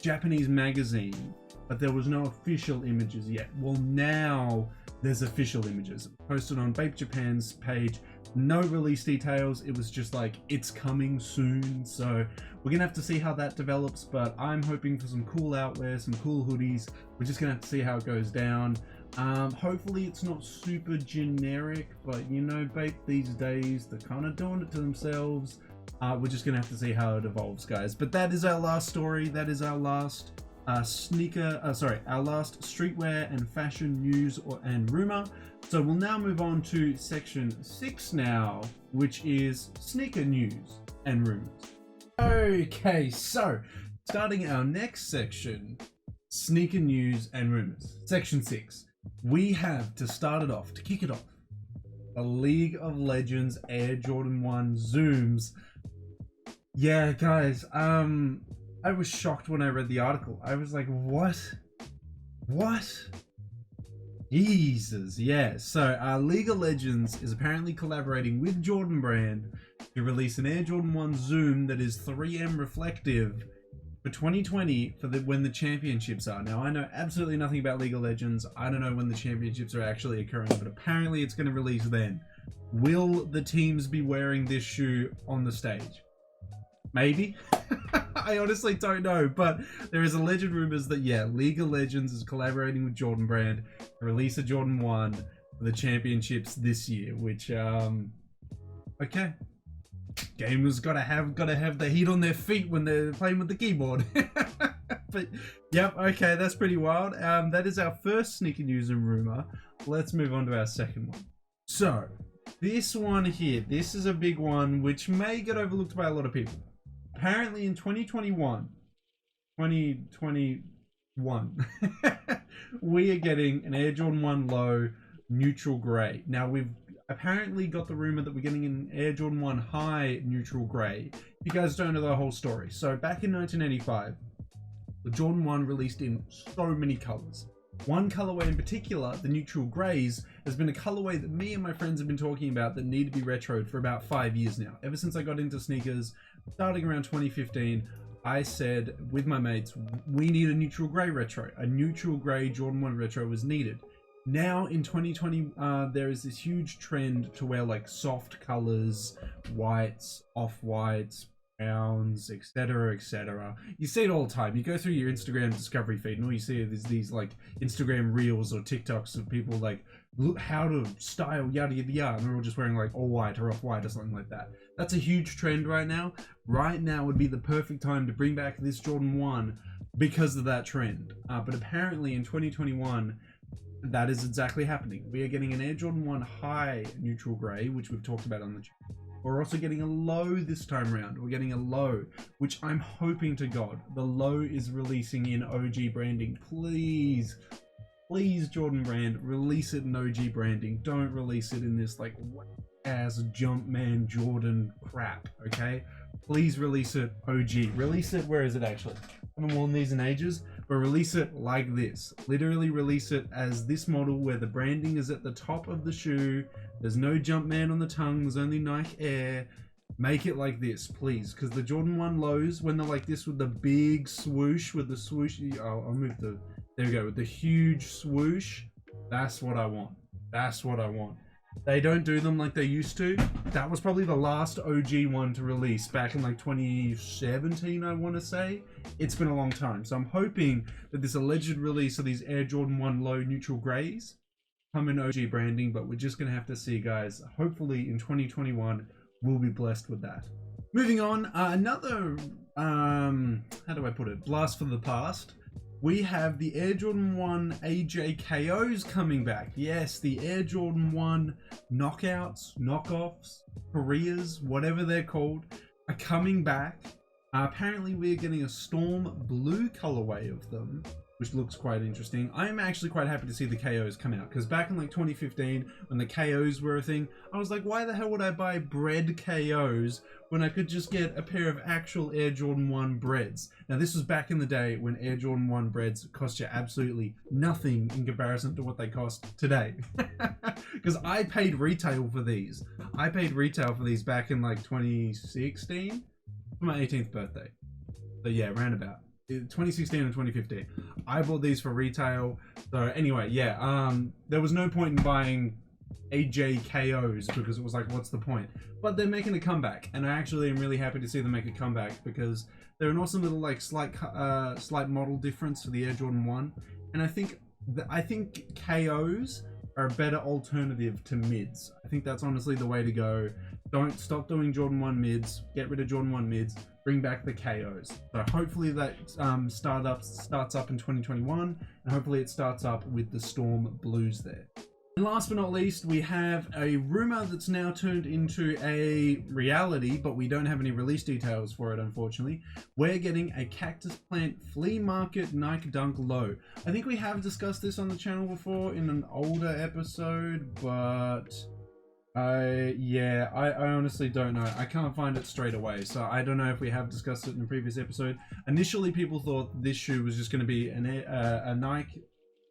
[SPEAKER 1] Japanese magazine, but there was no official images yet. Well, now there's official images posted on Bape Japan's page. No release details. It was just like, it's coming soon. So we're gonna have to see how that develops, but I'm hoping for some cool outwear, some cool hoodies. We're just gonna have to see how it goes down. Hopefully it's not super generic, but Bape these days, they're kind of doing it to themselves. We're just gonna have to see how it evolves, guys. But that is our last story. That is our last our last streetwear and fashion news and rumor. So we'll now move on to section 6 now, which is sneaker news and rumors. Okay, so starting our next section, sneaker news and rumors. Section 6. We have, to start it off, to kick it off, a League of Legends Air Jordan 1 Zooms. Yeah, guys, I was shocked when I read the article. I was like, what? Jesus, yeah. So League of Legends is apparently collaborating with Jordan Brand to release an Air Jordan 1 Zoom that is 3M reflective for 2020 for when the championships are. Now, I know absolutely nothing about League of Legends. I don't know when the championships are actually occurring, but apparently it's going to release then. Will the teams be wearing this shoe on the stage? Maybe. I honestly don't know, but there is alleged rumors that, yeah, League of Legends is collaborating with Jordan Brand to release a Jordan 1 for the championships this year, which, okay. Gamers gotta have the heat on their feet when they're playing with the keyboard. But, yep, okay, that's pretty wild. That is our first sneaker news and rumor. Let's move on to our second one. So, this one here, this is a big one, which may get overlooked by a lot of people. Apparently in 2021, we are getting an Air Jordan 1 Low neutral grey. Now, we've apparently got the rumor that we're getting an Air Jordan 1 High neutral grey. You guys don't know the whole story. So back in 1985, the Jordan 1 released in so many colors. One colorway in particular, the neutral greys, has been a colorway that me and my friends have been talking about that need to be retroed for about 5 years now. Ever since I got into sneakers, starting around 2015, I said with my mates, we need a neutral grey retro. A neutral grey Jordan 1 retro was needed. Now in 2020, there is this huge trend to wear like soft colors, whites, off-whites, browns, etc, etc. You see it all the time. You go through your Instagram discovery feed and all you see is these like Instagram reels or TikToks of people like, look how to style yada yada yada, and they're all just wearing like all white or off-white or something like that. That's a huge trend right now. Right now would be the perfect time to bring back this Jordan 1 because of that trend. But apparently in 2021, that is exactly happening. We are getting an Air Jordan 1 high neutral grey, which we've talked about on the channel. We're also getting a low this time around. We're getting a low, which I'm hoping to God the low is releasing in OG branding. Please, please, Jordan brand, release it in OG branding. Don't release it in this like ass Jumpman Jordan crap, okay? Please release it OG. Release it, where is it actually? I haven't worn these in ages, but release it like this. Literally release it as this model where the branding is at the top of the shoe. There's no Jumpman on the tongue. There's only Nike Air. Make it like this, please. Because the Jordan 1 lows, when they're like this with the big swoosh, with the swoosh. Oh, I'll move the, there we go. With the huge swoosh, that's what I want. That's what I want. They don't do them like they used to. That was probably the last OG one to release back in like 2017, I want to say. It's been a long time. So I'm hoping that this alleged release of these Air Jordan 1 low neutral grays come in OG branding, but we're just going to have to see, guys. Hopefully in 2021, we'll be blessed with that. Moving on, another, how do I put it? Blast for the past. We have the Air Jordan 1 AJKOs coming back. Yes, the Air Jordan 1 knockouts, knockoffs, Koreas, whatever they're called, are coming back. Apparently we're getting a storm blue colorway of them, which looks quite interesting. I'm actually quite happy to see the KOs come out, because back in like 2015, when the KOs were a thing, I was like, why the hell would I buy bread KOs when I could just get a pair of actual Air Jordan 1 breads? Now this was back in the day when Air Jordan 1 breads cost you absolutely nothing in comparison to what they cost today. Because I paid retail for these. I paid retail for these back in like 2016 for my 18th birthday. So yeah, roundabout. 2016 and 2015. I bought these for retail. So anyway, yeah, there was no point in buying AJKOs because it was like, what's the point? But they're making a comeback, and I actually am really happy to see them make a comeback because they're an awesome little like slight model difference for the Air Jordan 1, and I think KOs are a better alternative to mids. I think that's honestly the way to go. Don't stop doing Jordan 1 mids. Get rid of Jordan 1 mids. Bring back the KOs. So hopefully that starts up in 2021, and hopefully it starts up with the Storm Blues there. And last but not least, we have a rumor that's now turned into a reality, but we don't have any release details for it, unfortunately. We're getting a Cactus Plant Flea Market Nike Dunk Low. I think we have discussed this on the channel before in an older episode, but I honestly don't know. I can't find it straight away, so I don't know if we have discussed it in a previous episode. Initially, people thought this shoe was just going to be a Nike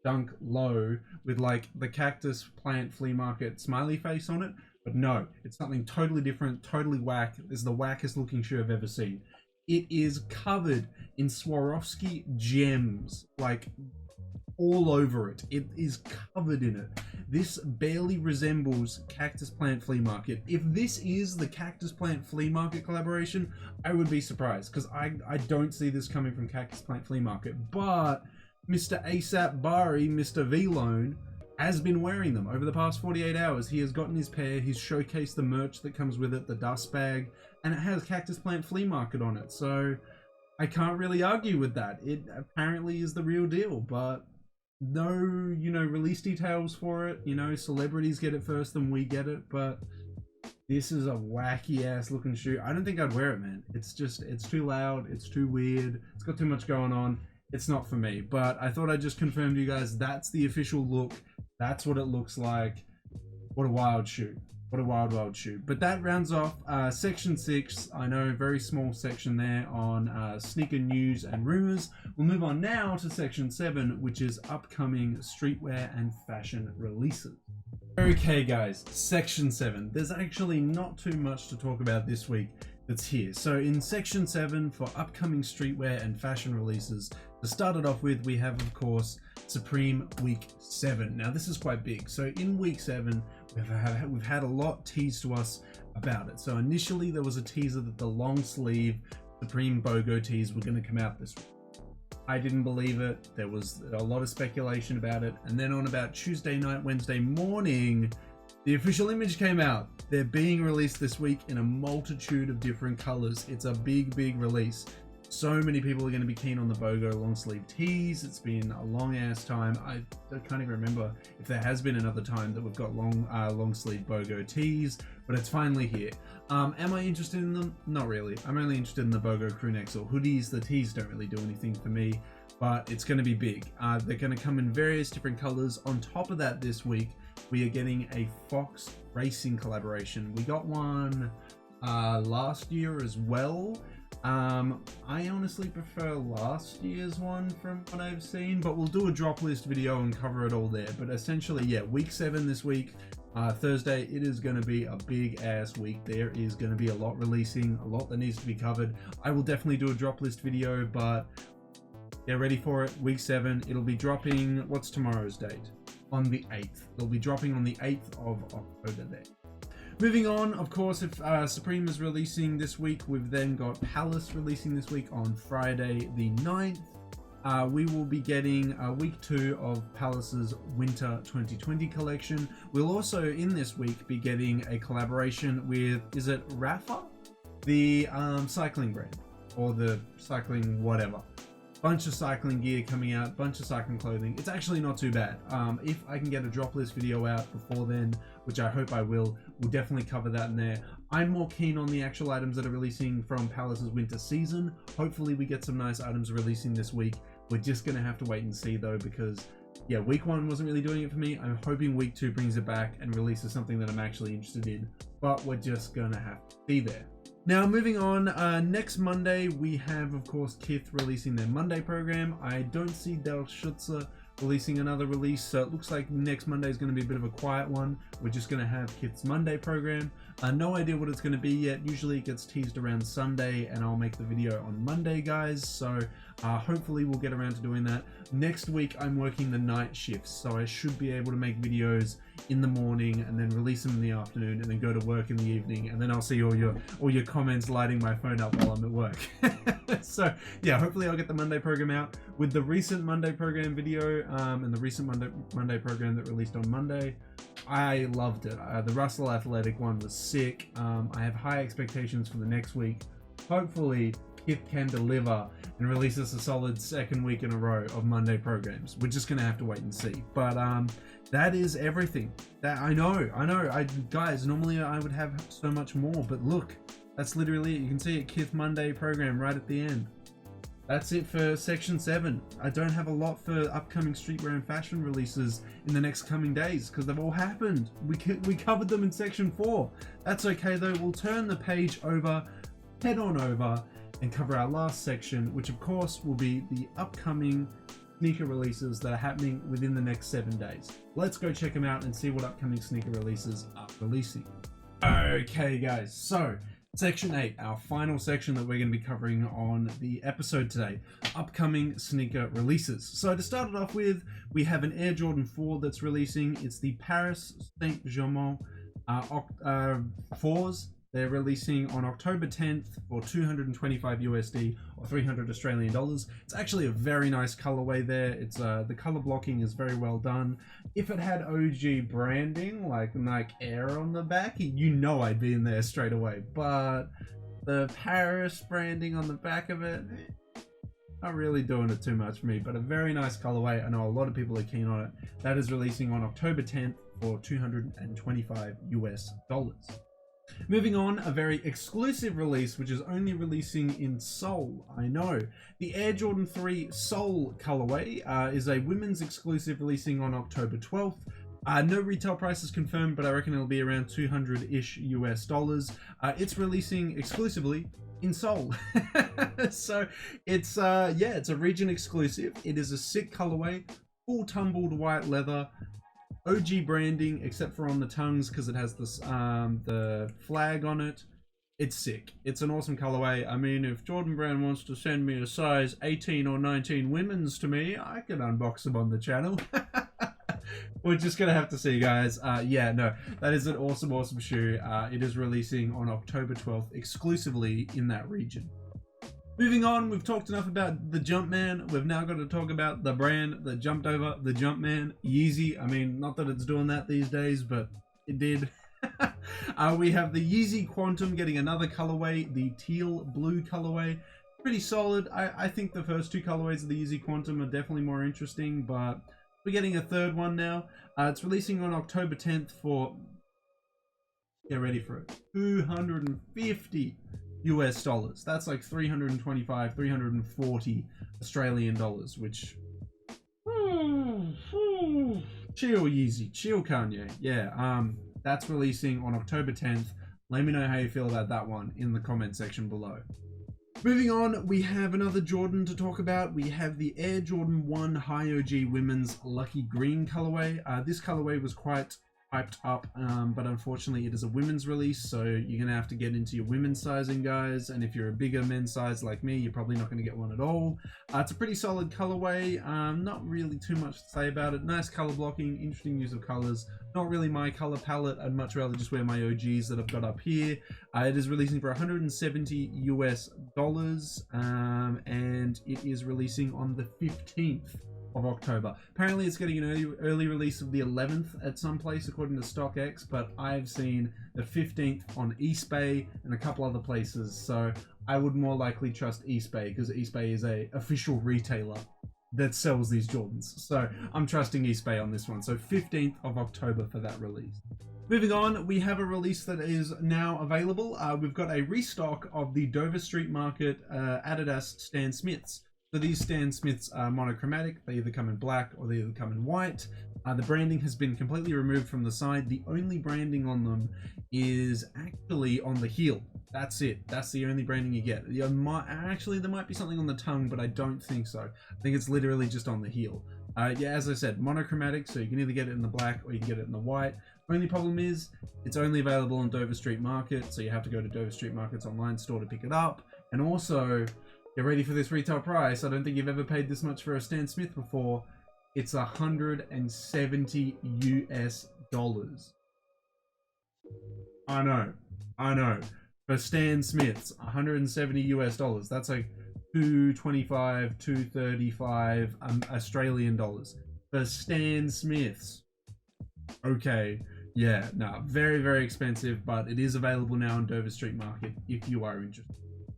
[SPEAKER 1] Dunk Low with like the Cactus Plant Flea Market smiley face on it, but no, it's something totally different, totally whack. This is the wackest looking shoe I've ever seen. It is covered in Swarovski gems, like all over it. It is covered in it. This barely resembles Cactus Plant Flea Market. If this is the Cactus Plant Flea Market collaboration, I would be surprised, because I don't see this coming from Cactus Plant Flea Market. But Mr. ASAP Bari, Mr. V-Lone, has been wearing them over the past 48 hours. He has gotten his pair, he's showcased the merch that comes with it, the dust bag, and it has Cactus Plant Flea Market on it. So I can't really argue with that. It apparently is the real deal, but no, release details for it. Celebrities get it first, then we get it, but this is a wacky ass looking shoe. I don't think I'd wear it, man. It's too loud, it's too weird, it's got too much going on. It's not for me, but I thought I'd just confirm to you guys that's the official look. That's what it looks like. What a wild shoe. What a wild shoe. But that rounds off section 6. I know, very small section there on sneaker news and rumors. We'll move on now to section 7, which is upcoming streetwear and fashion releases. Okay guys, section 7. There's actually not too much to talk about this week. that's here. So in section 7 for upcoming streetwear and fashion releases, to start it off with, we have of course Supreme Week 7. Now this is quite big. So in Week 7, we've had a lot teased to us about it. So initially there was a teaser that the long sleeve Supreme BOGO tees were going to come out this week. I didn't believe it. There was a lot of speculation about it. And then on about Tuesday night, Wednesday morning, the official image came out. They're being released this week in a multitude of different colors. It's a big release. So many people are going to be keen on the BOGO long sleeve tees. It's been a long ass time. I can't even remember if there has been another time that we've got long sleeve BOGO tees, but it's finally here. Am I interested in them? Not really. I'm only interested in the BOGO crew necks or hoodies. The tees don't really do anything for me, but it's going to be big. They're going to come in various different colors. On top of that, this week we are getting a Fox Racing collaboration. We got one last year as well. I honestly prefer last year's one from what I've seen, but we'll do a drop list video and cover it all there. But essentially, yeah, Week 7 this week, Thursday, it is going to be a big ass week. There is going to be a lot releasing, a lot that needs to be covered. I will definitely do a drop list video, but get ready for it. Week 7, it'll be dropping, what's tomorrow's date? On the 8th. It'll be dropping on the 8th of October there. Moving on, of course, if Supreme is releasing this week, we've then got Palace releasing this week on Friday the 9th. We will be getting week 2 of Palace's Winter 2020 collection. We'll also, in this week, be getting a collaboration with, is it Rafa? The cycling brand, or the cycling whatever. Bunch of cycling gear coming out, bunch of cycling clothing. It's actually not too bad. If I can get a drop list video out before then, which I hope I will, we'll definitely cover that in there. I'm more keen on the actual items that are releasing from Palace's winter season. Hopefully we get some nice items releasing this week. We're just gonna have to wait and see though, because yeah, week 1 wasn't really doing it for me. I'm hoping week 2 brings it back and releases something that I'm actually interested in, but we're just gonna have to be there. Now, moving on, next Monday, we have, of course, Kith releasing their Monday program. I don't see derschutze releasing another release, so it looks like next Monday is going to be a bit of a quiet one. We're just going to have Kith's Monday program. No idea what it's going to be yet. Usually it gets teased around Sunday, and I'll make the video on Monday, guys. So hopefully we'll get around to doing that. Next week, I'm working the night shifts, so I should be able to make videos in the morning and then release them in the afternoon and then go to work in the evening, and then I'll see all your comments lighting my phone up while I'm at work. So yeah, hopefully I'll get the Monday program out. With the recent Monday program video and the recent Monday program that released on Monday, I loved it. The Russell Athletic one was sick. I have high expectations for the next week. Hopefully Kith can deliver and release us a solid second week in a row of Monday programs. We're just gonna have to wait and see. But that is everything. That I know. Guys, normally I would have so much more, but look, that's literally it. You can see it, Kith Monday program right at the end. That's it for section 7. I don't have a lot for upcoming streetwear and fashion releases in the next coming days because they've all happened. We covered them in section 4. That's okay though. We'll turn the page over, head on over, and cover our last section, which of course will be the upcoming sneaker releases that are happening within the next 7 days. Let's go check them out and see what upcoming sneaker releases are releasing. Okay guys, so section 8, our final section that we're going to be covering on the episode today, upcoming sneaker releases. So to start it off with, we have an Air Jordan 4 that's releasing. It's the Paris Saint-Germain 4s. They're releasing on October 10th for 225 USD or 300 Australian dollars. It's actually a very nice colorway there. It's the color blocking is very well done. If it had OG branding like Nike Air on the back, you know I'd be in there straight away. But the Paris branding on the back of it, not really doing it too much for me, but a very nice colorway. I know a lot of people are keen on it. That is releasing on October 10th for 225 US dollars. Moving on, a very exclusive release, which is only releasing in Seoul. I know. The Air Jordan 3 Seoul colorway is a women's exclusive releasing on October 12th. No retail price is confirmed, but I reckon it'll be around 200-ish US dollars. It's releasing exclusively in Seoul. So it's it's a region exclusive. It is a sick colorway, full tumbled white leather. OG branding, except for on the tongues because it has this the flag on it. It's sick. It's an awesome colorway. I mean, if Jordan Brand wants to send me a size 18 or 19 women's to me, I can unbox them on the channel. We're just gonna have to see, guys. Yeah, no, that is an awesome shoe. It is releasing on October 12th exclusively in that region. Moving on, we've talked enough about the Jumpman. We've now got to talk about the brand that jumped over the Jumpman, Yeezy. I mean, not that it's doing that these days, but it did. We have the Yeezy Quantum getting another colorway, the teal blue colorway. Pretty solid. I think the first two colorways of the Yeezy Quantum are definitely more interesting, but we're getting a third one now. It's releasing on October 10th for, get ready for it, $250 US. That's like 325, 340 Australian dollars, which chill Yeezy, chill Kanye. Yeah, that's releasing on October 10th. Let me know how you feel about that one in the comment section below. Moving on, we have another Jordan to talk about. We have the Air Jordan 1 High OG Women's Lucky Green colorway. This colorway was quite hyped up, but unfortunately it is a women's release, so you're gonna have to get into your women's sizing, guys, and if you're a bigger men's size like me, you're probably not going to get one at all. It's a pretty solid colorway. Not really too much to say about it. Nice color blocking, interesting use of colors. Not really my color palette. I'd much rather just wear my OGs that I've got up here. It is releasing for $170 US, and it is releasing on the 15th of October. Apparently it's getting an early release of the 11th at some place according to StockX, but I've seen the 15th on Eastbay and a couple other places, so I would more likely trust Eastbay because Eastbay is a official retailer that sells these Jordans, so I'm trusting Eastbay on this one. So 15th of October for that release. Moving on, we have a release that is now available. We've got a restock of the Dover Street Market Adidas Stan Smiths. So these Stan Smiths are monochromatic. They either come in black or they either come in white. The branding has been completely removed from the side. The only branding on them is actually on the heel. That's it. That's the only branding you get. Actually, there might be something on the tongue, but I don't think so. I think it's literally just on the heel. Yeah, as I said, monochromatic, so you can either get it in the black or you can get it in the white. Only problem is it's only available on Dover Street Market, so you have to go to Dover Street Market's online store to pick it up. And also, get ready for this retail price. I don't think you've ever paid this much for a Stan Smith before. It's $170 US. I know. For Stan Smiths, $170 US. That's like 225, 235 Australian dollars. For Stan Smiths. Okay. Yeah, no, very expensive, but it is available now on Dover Street Market if you are interested.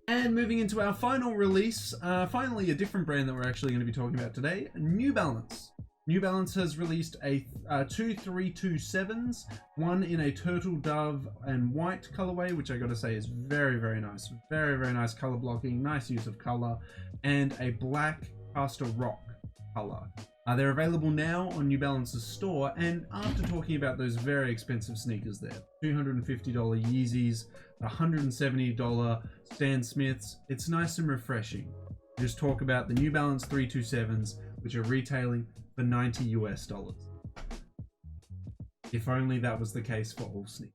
[SPEAKER 1] And moving into our final release, finally a different brand that we're actually going to be talking about today, New Balance. New Balance has released two 327s, one in a turtle dove and white colorway, which I gotta say is very nice. Very nice color blocking, nice use of color, and a black pastel rock color. They're available now on New Balance's store, and after talking about those very expensive sneakers there, $250 Yeezys, $170 Stan Smiths, it's nice and refreshing. Just talk about the New Balance 327s, which are retailing for $90 US. If only that was the case for all sneakers.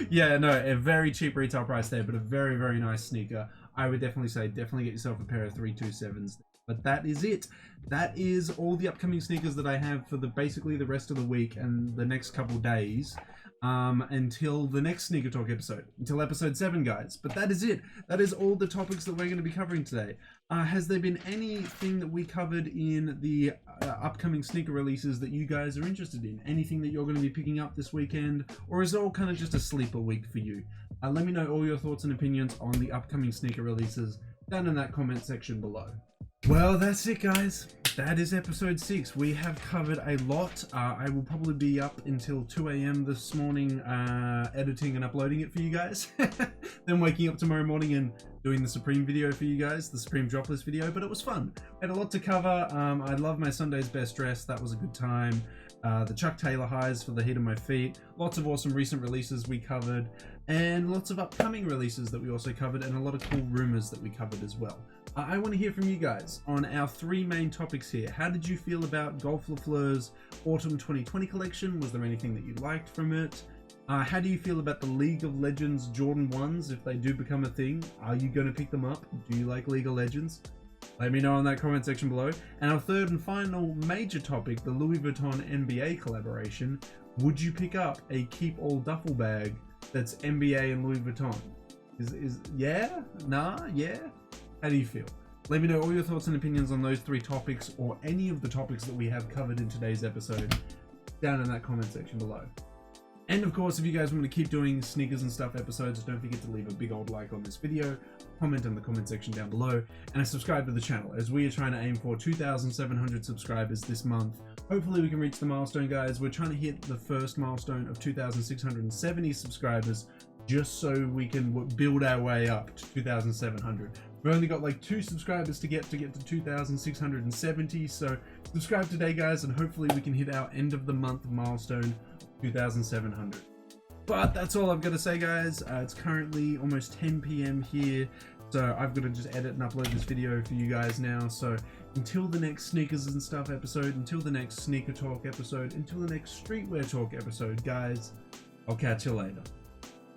[SPEAKER 1] Yeah, no, a very cheap retail price there, but a very nice sneaker. I would definitely say, definitely get yourself a pair of 327s. But that is it. That is all the upcoming sneakers that I have for basically the rest of the week and the next couple days, until the next Sneaker Talk episode, until episode 7, guys. But that is it. That is all the topics that we're going to be covering today. Has there been anything that we covered in the upcoming sneaker releases that you guys are interested in? Anything that you're going to be picking up this weekend? Or is it all kind of just a sleeper week for you? Let me know all your thoughts and opinions on the upcoming sneaker releases down in that comment section below. Well, that's it, guys. That is episode 6. We have covered a lot. I will probably be up until 2 a.m. this morning editing and uploading it for you guys. Then waking up tomorrow morning and doing the Supreme video for you guys, the Supreme drop list video, but it was fun. I had a lot to cover. I love my Sunday's best dress. That was a good time. The Chuck Taylor highs for the heat of my feet. Lots of awesome recent releases we covered, and lots of upcoming releases that we also covered, and a lot of cool rumors that we covered as well. I want to hear from you guys on our 3 main topics here. How did you feel about Golf Le Fleur's Autumn 2020 collection? Was there anything that you liked from it? How do you feel about the League of Legends Jordan 1s if they do become a thing? Are you going to pick them up? Do you like League of Legends? Let me know in that comment section below. And our third and final major topic, the Louis Vuitton NBA collaboration. Would you pick up a keep all duffel bag that's NBA and Louis Vuitton? Is yeah? Nah? Yeah? How do you feel? Let me know all your thoughts and opinions on those three topics or any of the topics that we have covered in today's episode down in that comment section below. And of course, if you guys want to keep doing sneakers and stuff episodes, don't forget to leave a big old like on this video, comment in the comment section down below, and subscribe to the channel as we are trying to aim for 2,700 subscribers this month. Hopefully we can reach the milestone, guys. We're trying to hit the first milestone of 2,670 subscribers just so we can build our way up to 2,700. We've only got like 2 subscribers to get to 2,670, so subscribe today, guys, and hopefully we can hit our end of the month milestone, 2,700. But that's all I've got to say, guys. It's currently almost 10 p.m. here, so I've got to just edit and upload this video for you guys now. So until the next sneakers and stuff episode, until the next sneaker talk episode, until the next streetwear talk episode, guys, I'll catch you later.